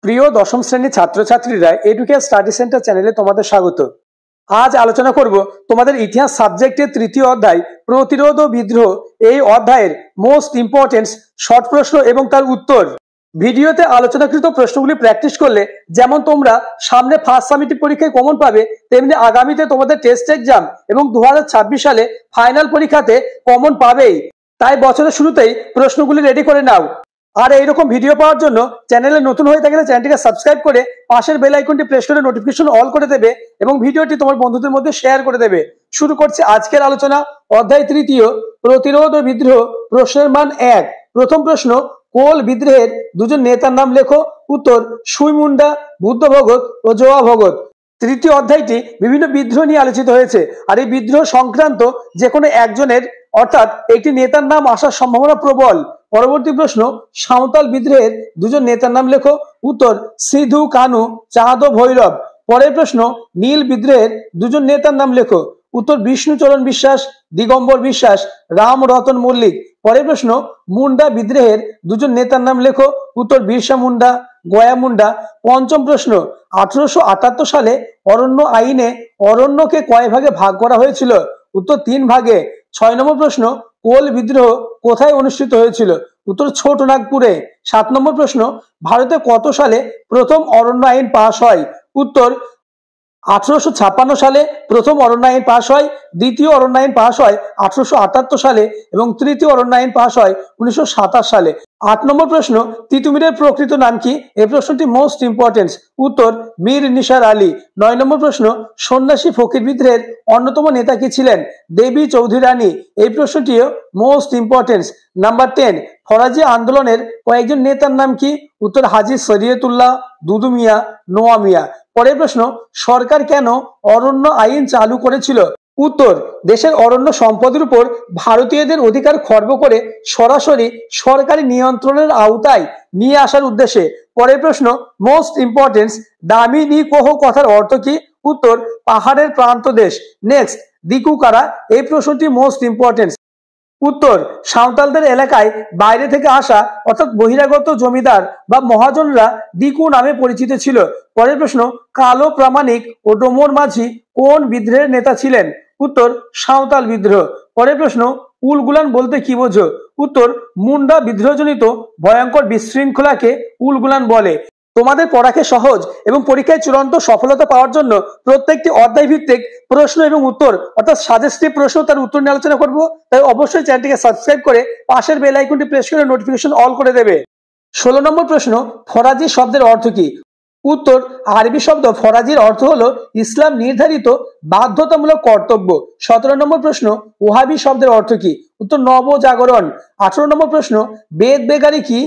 প্রিয় দশম শ্রেণীর ছাত্রছাত্রীরা এডুকেয়ার স্টাডি সেন্টার চ্যানেলে তোমাদের স্বাগত। আজ আলোচনা করব তোমাদের ইতিহাস সাবজেক্টের তৃতীয় অধ্যায় প্রতিরোধ ও বিদ্রোহ। এই অধ্যায়ের মোস্ট ইম্পর্টেন্ট শর্ট প্রশ্ন এবং তার উত্তর। ভিডিওতে আলোচনাকৃত প্রশ্নগুলি প্র্যাকটিস করলে যেমন তোমরা সামনে ফার্স্ট সামিটিভ পরীক্ষায় কমন পাবে, তেমনি আগামীতে তোমাদের টেস্ট এক্সাম এবং 2026 সালে ফাইনাল পরীক্ষাতে কমন পাবেই। তাই বছরের শুরুতেই প্রশ্নগুলি রেডি করে নাও। আর এইরকম ভিডিও পাওয়ার জন্য চ্যানেলে নতুন হয়ে থাকলে চ্যানেলটিকে সাবস্ক্রাইব করে পাশের বেল আইকনটি প্রেস করে নোটিফিকেশন অল করে দেবে এবং ভিডিওটি তোমার বন্ধুদের মধ্যে শেয়ার করে দেবে। শুরু করছি আজকের আলোচনা। অধ্যায় তৃতীয় প্রতিরোধ ও বিদ্রোহ। প্রশ্নের মান 1। প্রথম প্রশ্ন, কোল বিদ্রোহের দুজন নেতার নাম লেখো। উত্তর, সুই মুন্ডা, বুদ্ধ ভগত ও জোয়া ভগত। তৃতীয় অধ্যায়টি বিভিন্ন বিদ্রোহ নিয়ে আলোচিত হয়েছে, আর এই বিদ্রোহ সংক্রান্ত যে কোনো একজনের অর্থাৎ একটি নেতার নাম আসার সম্ভাবনা প্রবল। পরবর্তী প্রশ্ন, সাঁওতাল বিদ্রোহের দুজন নেতার নাম লেখো। উত্তর, সিধু কানু, চাঁদ ও ভৈরব। পরের প্রশ্ন, নীল বিদ্রোহের দুজন নেতার নাম লেখো। উত্তর, বিষ্ণুচরণ বিশ্বাস, দিগম্বর বিশ্বাস, রাম রতন মল্লিক। পরের প্রশ্ন, মুন্ডা বিদ্রোহের দুজন নেতার নাম লেখো। উত্তর, বিরসা মুন্ডা, গয়া মুন্ডা। পঞ্চম প্রশ্ন, 1878 সালে অরণ্য আইনে অরণ্যকে কয় ভাগে ভাগ করা হয়েছিল। উত্তর, 3 ভাগে। 6 নম্বর প্রশ্ন, কোল বিদ্রোহ কোথায় অনুষ্ঠিত হয়েছিল। উত্তর, ছোট নাগপুরে। 7 নম্বর প্রশ্ন, ভারতে কত সালে প্রথম অরণ্য আইন পাশ হয়। উত্তর, 1856 সালে প্রথম অরণ্য আইন পাশ হয়। দ্বিতীয় অরণ্য আইন পাশ হয় 1878 সালে এবং তৃতীয় অরণ্য আইন পাশ হয় 1927 সালে। 8 নম্বর প্রশ্ন, তিতুমিরের প্রকৃত নাম কি। এই প্রশ্নটি মোস্ট ইম্পর্টেন্ট। উত্তর, মীর নিসার আলী। 9 নম্বর প্রশ্ন, সন্ন্যাসী ফকির বিদ্রোহের অন্যতম নেতা কি ছিলেন। দেবী চৌধুরী রানী। এই প্রশ্নটিও মোস্ট ইম্পর্টেন্ট। নাম্বার 10, ফরাজি আন্দোলনের কয়েকজন নেতার নাম কি। উত্তর, হাজী শরীয়তুল্লাহ, দুদু মিয়া, নোয়া মিয়া। পরের প্রশ্ন, সরকার কেন অরণ্য আইন চালু করেছিল। উত্তর, দেশের অরণ্য সম্পদের উপর ভারতীয়দের অধিকার খর্ব করে সরাসরি সরকারি নিয়ন্ত্রণের আওতায় নিয়ে আসার উদ্দেশ্যে। পরের প্রশ্ন, মোস্ট ইম্পর্টেন্স, দামিনী কোহ কথার অর্থ কি। উত্তর, পাহাড়ের প্রান্ত দেশ। নেক্সট, দিকু কারা। এই প্রশ্নটি মোস্ট ইম্পর্টেন্স। উত্তর, সাঁওতালদের এলাকায় বাইরে থেকে আসা অর্থাৎ বহিরাগত জমিদার বা মহাজনরা দিকু নামে পরিচিত ছিল। পরের প্রশ্ন, কালো প্রামাণিক ও ডোমর মাঝি কোন বিদ্রোহের নেতা ছিলেন। উত্তর, সাঁওতাল বিদ্রোহ। পরের প্রশ্ন, উলগুলান বলতে কি বোঝো। উত্তর, মুন্ডা বিদ্রোহজনিত ভয়ঙ্কর বিশৃঙ্খলাকে উলগুলান বলে। তোমাদের পড়াকে সহজ এবং পরীক্ষায় চূড়ান্ত সফলতা পাওয়ার জন্য প্রত্যেকটি অধ্যায় ভিত্তিক প্রশ্ন এবং উত্তর অর্থাৎ সাজেস্টিভ প্রশ্ন তার উত্তর নিয়ে আলোচনা করব। তাই অবশ্যই চ্যানেলটিকে সাবস্ক্রাইব করে পাশের বেল আইকনটি প্রেস করে নোটিফিকেশন অল করে দেবে। 16 নম্বর প্রশ্ন, ফরাজি শব্দের অর্থ কি। উত্তর, আরবি শব্দ ফরাজির অর্থ হলো ইসলাম নির্ধারিত বাধ্যতামূলক কর্তব্য। 17 নম্বর প্রশ্ন, ওহাবি শব্দের অর্থ কি। উত্তর, নবজাগরণ। 18 নম্বর প্রশ্ন, বেদ বেগারি কি।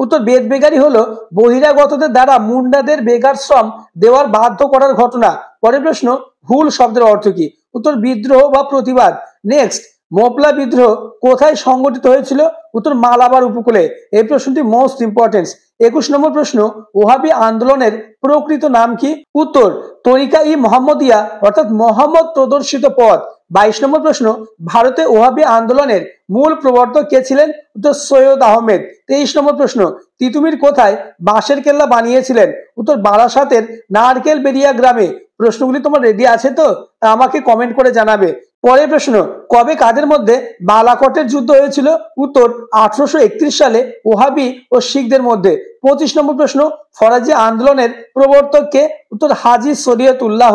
উত্তর, বেদ বেগারি হলো বহিরাগতদের দ্বারা মুন্ডাদের বেগার শ্রম দেওয়ার বাধ্য করার ঘটনা। পরের প্রশ্ন, হুল শব্দের অর্থ কি। উত্তর, বিদ্রোহ বা প্রতিবাদ। নেক্সট, মোপলা বিদ্রোহ কোথায় সংগঠিত হয়েছিল। উত্তর, মালাবার উপকূলে। এই প্রশ্নটি মোস্ট ইম্পর্টেন্ট। 21 নম্বর প্রশ্ন, ওহাবি আন্দোলনের প্রকৃত নাম কি। উত্তর, তরিকা ই মোহাম্মদিয়া অর্থাৎ মোহাম্মদ প্রদর্শিত পথ। 22 নম্বর প্রশ্ন, ভারতে ওহাবি আন্দোলনের মূল প্রবর্তক কে ছিলেন। উত্তর, সৈয়দ আহমেদ। 23 নম্বর প্রশ্ন, তিতুমির কোথায় বাঁশের কেল্লা বানিয়েছিলেন। উত্তর, বারাসাতের নারকেল বেরিয়া গ্রামে। প্রশ্নগুলি তোমার রেডি আছে তো, আমাকে কমেন্ট করে জানাবে। পরের প্রশ্ন, কবে কাদের মধ্যে বালাকটের যুদ্ধ হয়েছিল। উত্তর, 1831 সালে ওহাবি ও শিখদের মধ্যে। 25 নম্বর প্রশ্ন, ফরাজি আন্দোলনের প্রবর্তক কে। উত্তর, হাজী শরীয়তুল্লাহ।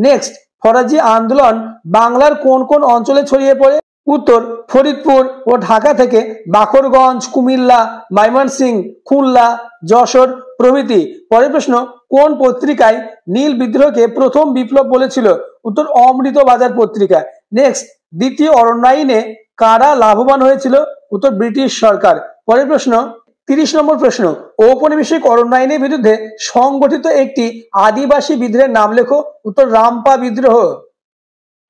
নেক্সট, ফরাজি আন্দোলন বাংলার কোন কোন অঞ্চলে ছড়িয়ে পড়ে। উত্তর, ফরিদপুর ও ঢাকা থেকে বাকরগঞ্জ, কুমিল্লা, ময়মনসিংহ, খুলনা, যশোর প্রভৃতি। পরের প্রশ্ন, কোন পত্রিকায় নীল বিদ্রোহকে প্রথম বিপ্লব বলেছিল। উত্তর, অমৃত বাজার পত্রিকা। নেক্সট, দ্বিতীয় অরণ্য আইনে কারা লাভবান হয়েছিল। উত্তর, ব্রিটিশ সরকার। পরের প্রশ্ন, 30 নম্বর প্রশ্ন, ঔপনিবেশিক অরণ্য আইনের বিরুদ্ধে সংগঠিত একটি আদিবাসী বিদ্রোহের নাম লেখো। উত্তর, রামপা বিদ্রোহ।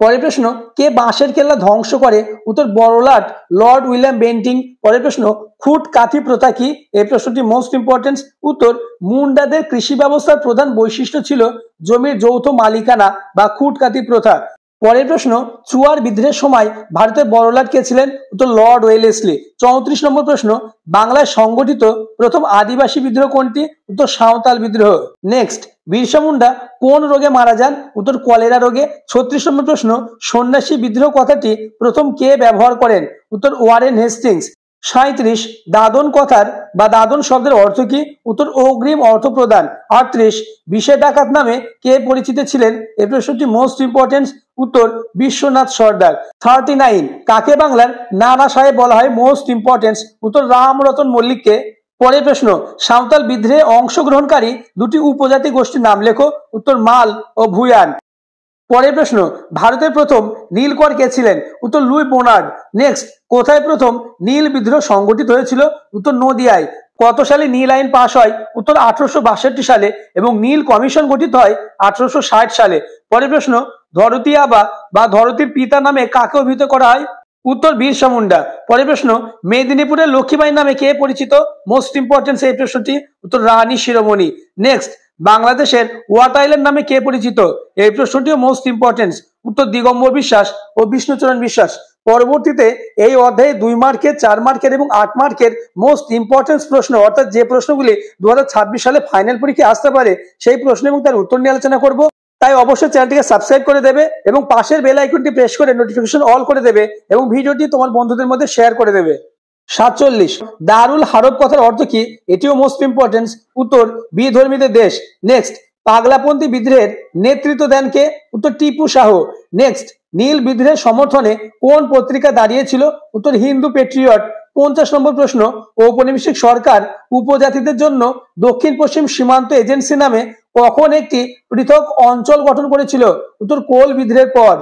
পরের প্রশ্ন, কে বাঁশের কেল্লা ধ্বংস করে। উত্তর, বড়লাট লর্ড উইলিয়াম বেন্টিং। পরের প্রশ্ন, খুট কাঠি প্রথা কি। এই প্রশ্নটি মোস্ট ইম্পর্টেন্ট। উত্তর, মুন্ডাদের কৃষি ব্যবস্থার প্রধান বৈশিষ্ট্য ছিল জমির যৌথ মালিকানা বা খুট কাঠি প্রথা। পরের প্রশ্ন, চুয়ার বিদ্রোহের সময় ভারতের বড়লাট কে ছিলেন? উত্তর লর্ড ওয়েলেসলি। 34 নম্বর প্রশ্ন, বাংলায় সংগঠিত প্রথম আদিবাসী বিদ্রোহ কোনটি? উত্তর সাঁওতাল বিদ্রোহ। নেক্সট, বিরসা মুন্ডা কোন রোগে মারা যান? উত্তর কলেরা রোগে। 36 নম্বর প্রশ্ন, সন্ন্যাসী বিদ্রোহ কথাটি প্রথম কে ব্যবহার করেন? উত্তর ওয়ারেন হেস্টিংস। 37, দাদন কথার বা দাদন শব্দের অর্থ কি? উত্তর অগ্রিম অর্থ প্রদান। 38, বিষয় ডাকাত নামে কে পরিচিত ছিলেন? এই প্রশ্নটি মোস্ট ইম্পর্টেন্ট। উত্তর বিশ্বনাথ সর্দার। 39, কাকে বাংলার নানা সাহেব বলা হয়? Most important. উত্তর রামরতন মল্লিককে। পরের প্রশ্ন, সাঁওতাল বিদ্রোহে অংশগ্রহণকারী দুটি উপজাতি গোষ্ঠীর নাম লেখো। উত্তর মাল ও ভুয়ান। পরের প্রশ্ন, ভারতের প্রথম নীলকর কে ছিলেন? উত্তর লুই বোনার্ড। নেক্সট, কোথায় প্রথম নীল বিদ্রোহ সংগঠিত হয়েছিল? উত্তর নদিয়ায়। কত সালে নীল আইন পাশ হয়? উত্তর 1862 সালে এবং নীল কমিশন গঠিত হয় 1860 সালে। পরের প্রশ্ন, ধরতী আবা বা ধরতীর পিতা নামে কাকে অভিহিত করা হয়? উত্তর বিরসা মুন্ডা। পরের প্রশ্ন, মেদিনীপুরের লক্ষ্মীবাই নামে কে পরিচিত? মোস্ট ইম্পর্টেন্ট এই প্রশ্নটি। উত্তর রানী শিরোমণি। নেক্সট, বাংলাদেশের ওয়াট আইল্যান্ড নামে কে পরিচিত? এই প্রশ্নটিও মোস্ট ইম্পর্টেন্ট। উত্তর দিগম্বর বিশ্বাস ও বিষ্ণুচরণ বিশ্বাস। পরবর্তীতে এই অধ্যায়ে 2 মার্কের, 4 মার্কের এবং 8 মার্কের মোস্ট ইম্পর্টেন্ট প্রশ্ন, অর্থাৎ যে প্রশ্নগুলি 2026 সালে ফাইনাল পরীক্ষায় আসতে পারে, সেই প্রশ্ন এবং তার উত্তর নিয়ে আলোচনা করব। তাই অবশ্যই চ্যানেলটিকে সাবস্ক্রাইব করে দেবে এবং পাশের বেল আইকনটি প্রেস করে নোটিফিকেশন অল করে দেবে এবং ভিডিওটি তোমার বন্ধুদের মধ্যে শেয়ার করে দেবে। 47, দারুল হারব কথার অর্থ কি? এটিও মোস্ট ইম্পর্টেন্ট। উত্তর বিধর্মীদের দেশ। নেক্সট, পাগলাপন্থী বিদ্রোহের নেতৃত্ব দেন কে? উত্তর টিপু শাহ। নেক্সট, নীল বিদ্রোহের সমর্থনে কোন পত্রিকা দাঁড়িয়েছিল? উত্তর হিন্দু পেট্রিয়ট। 50 নম্বর প্রশ্ন, ঔপনিবেশিক সরকার উপজাতিদের জন্য দক্ষিণ পশ্চিম সীমান্ত এজেন্সি নামে কখন একটি পৃথক অঞ্চল গঠন করেছিল? উত্তর কোল বিদ্রোহের পর।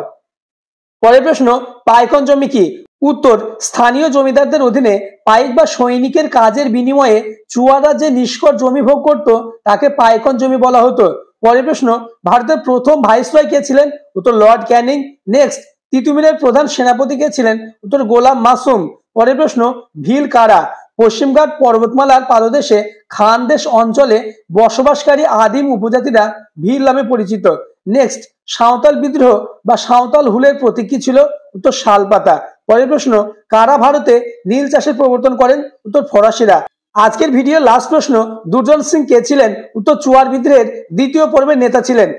পরের প্রশ্ন, পাইকন জমি কি? উত্তর স্থানীয় জমিদারদের অধীনে পাইক বা সৈনিকের কাজের বিনিময়ে চুয়ারা যে নিষ্কর জমি ভোগ করত তাকে পাইকন জমি বলা হতো। পরের প্রশ্ন, ভারতের প্রথম ভাইসরয় কে ছিলেন? উত্তর লর্ড ক্যানিং। নেক্সট, তিতুমিরের প্রধান সেনাপতি কে ছিলেন? উত্তর গোলাম মাসুম। পরের প্রশ্ন, ভিল কারা? পশ্চিমঘাট পর্বতমালার পাদদেশে খানদেশ অঞ্চলে বসবাসকারী আদিম উপজাতিরা ভিল নামে পরিচিত। নেক্সট, সাঁওতাল বিদ্রোহ বা সাঁওতাল হুলের প্রতীক কি ছিল? উত্তর শালপাতা। পরের প্রশ্ন, কারা ভারতে নীল চাষের প্রবর্তন করেন? উত্তর ফরাসিরা। আজকের ভিডিও লাস্ট প্রশ্ন, দুর্জন সিং কে ছিলেন? উত্তর চুয়ার বিদ্রোহের দ্বিতীয় পর্বের নেতা ছিলেন।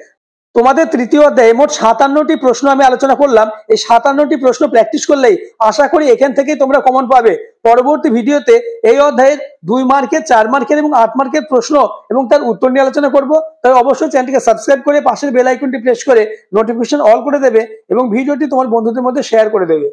তোমাদের তৃতীয় অধ্যায়ে মোট 57টি প্রশ্ন আমি আলোচনা করলাম। এই 57টি প্রশ্ন প্র্যাকটিস করলেই আশা করি এখান থেকেই তোমরা কমন পাবে। পরবর্তী ভিডিওতে এই অধ্যায়ের 2 মার্কের, 4 মার্কের এবং 8 মার্কের প্রশ্ন এবং তার উত্তর নিয়ে আলোচনা করব। তাই অবশ্যই চ্যানেলটিকে সাবস্ক্রাইব করে পাশের বেল আইকনটি প্রেস করে নোটিফিকেশন অল করে দেবে এবং ভিডিওটি তোমার বন্ধুদের মধ্যে শেয়ার করে দেবে।